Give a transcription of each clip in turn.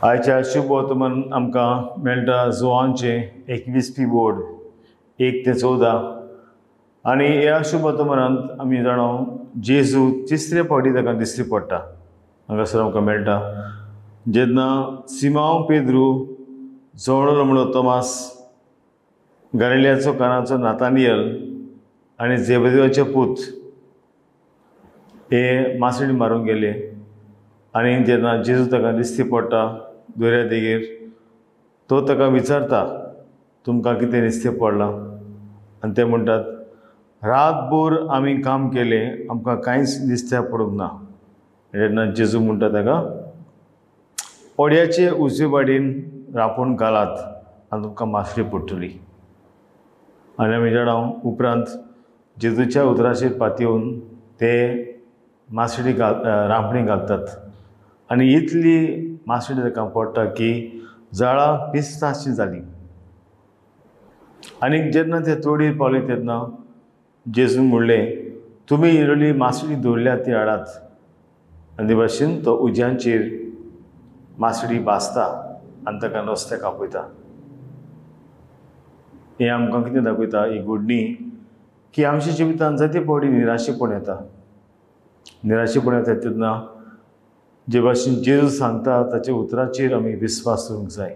आयच्या शुभ वर्तमान आमकां मेळटा जुआंचे 21वी बोर्ड 1 ते 14 आनी ह्या शुभ वर्तमानांत आमी जाणो जेजू तिसरे फावटी ताका दिश्टी पडटा। हांगासर आमकां मेळटा जेन्ना सिमांव पेद्रू जवळलो म्हणून तोमास गालिल्याचो कानाचो नातानियल आनी जेबेदेवाचे पूत हे मासडी मारूंक गेले आनी जेन्ना जेजू ताका दिश्टी पडटा दर्या देगेर तो ताका विचारता तुमकां कितें दिश्टी पडलां आनी ते म्हणटात रातभर आमी काम केलें आमकां कांयच दिश्ट्या पडूंक ना। जेन्ना जेजू म्हणटा ताका ओड्याचे उजवे वाटेन रांपोण घालात आनी तुमकां मासडी पडटली। आनी आमी जाणां उपरांत जेजूच्या उतराचेर पातयेवन ते मासडी रांपणी घालतात आनी इतली मासडी ताका पडटा की जाळां पिस्ताशी जाली। आनी जेन्ना ते तोडीर पावले तेन्ना जेजून म्हणलें तुमी इल्ली मासडी दवरल्या ती हाडात आनी ते भाशेन तो उज्यांचेर मासडी भाजता आनी ताका नुस्तें कापयता। हें आमकां कितें दाखयता ही घडणी की आमच्या जिवितांत जायते फावटी निराशेपण येता। निराशेपण येता तेन्ना जे भाशेन जेजू सांगता ताच्या उतराचेर आमी विस्वास दवरूंक जाय।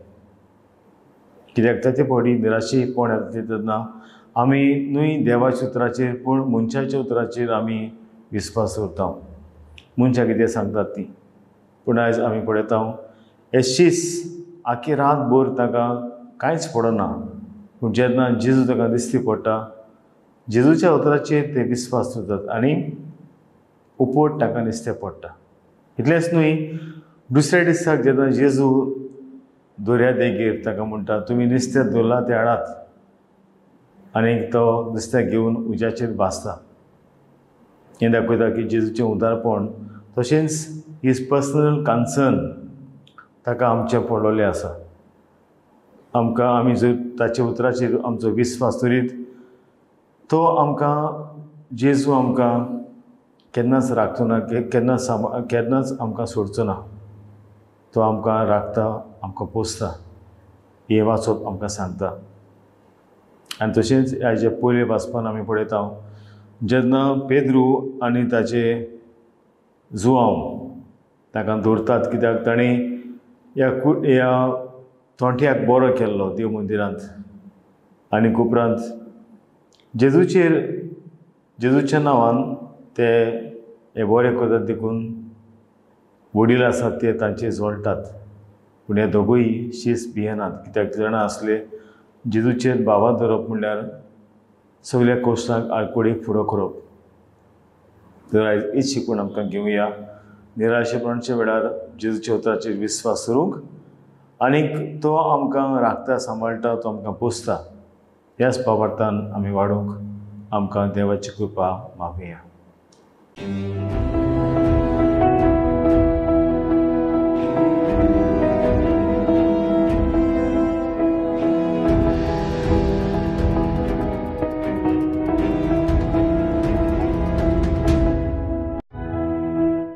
कित्याक जायते फावटी निराशेपण येता तेन्ना आमी न्हय देवाच्या उतराचेर पूण मनशाच्या उतराचेर आमी विस्वास दवरता। मनशां कितें सांगतात ती पूण आयज आमी पळयता एशीच आख्खी रातभर ताका कांयच पडना पूण जेन्ना जेजू ताका दिश्टी पडटा जेजूच्या उतराचेर ते विस्वास दवरतात आनी उपोट ताका दिश्टी पडटा। इतलेंच न्हय दुसऱ्या दिसाक जेन्ना जेजू दर्या देगेर ताका म्हणटा तुमी नुस्तें दवरलां तें हाडात आनी तो नुस्तें घेवन उज्याचेर भाजता। हें दाखयता की जेजूचें उदारपण तशेंच हीज पर्सनल कन्सर्न ताका आमचें पडलेलें आसा। आमकां आमी जर ताच्या उतराचेर आमचो विस्वास दवरीत तो आमकां जेजू आमकां केन्नाच राखचो ना केन्नाच आमकां सोडचो ना। तो आमकां राखता आमकां पोसता हें वाचप आमकां सांगता। आनी तशेंच हेजे पयले वाचपान आमी पळयता जेन्ना पेद्रू आनी ताचे जुआंव ताका दवरतात कित्याक ताणें ह्या थोंट्याक बरो केल्लो देव मंदिरांत आनी उपरांत जेजूच्या नांवान ते हे बरें करतात देखून वडील आसात ते तांचे जोडटात पूण हे दोगूय शीस भियेनात कित्याक जाणा आसले जेजूचेर बाबा धरप म्हणल्यार सगळ्या कोश्टांक आळकुडीक फुडो करप। तर आयज हीच शिकवण आमकां घेवया निराशेपणाच्या वेळार जेजूच्या उतराचेर विस्वास दवरूंक आनीक तो आमकां राखता सांबाळटा तो आमकां पोसता ह्याच भावार्थान आमी वाडूंक आमकां देवाची कृपा मागुया।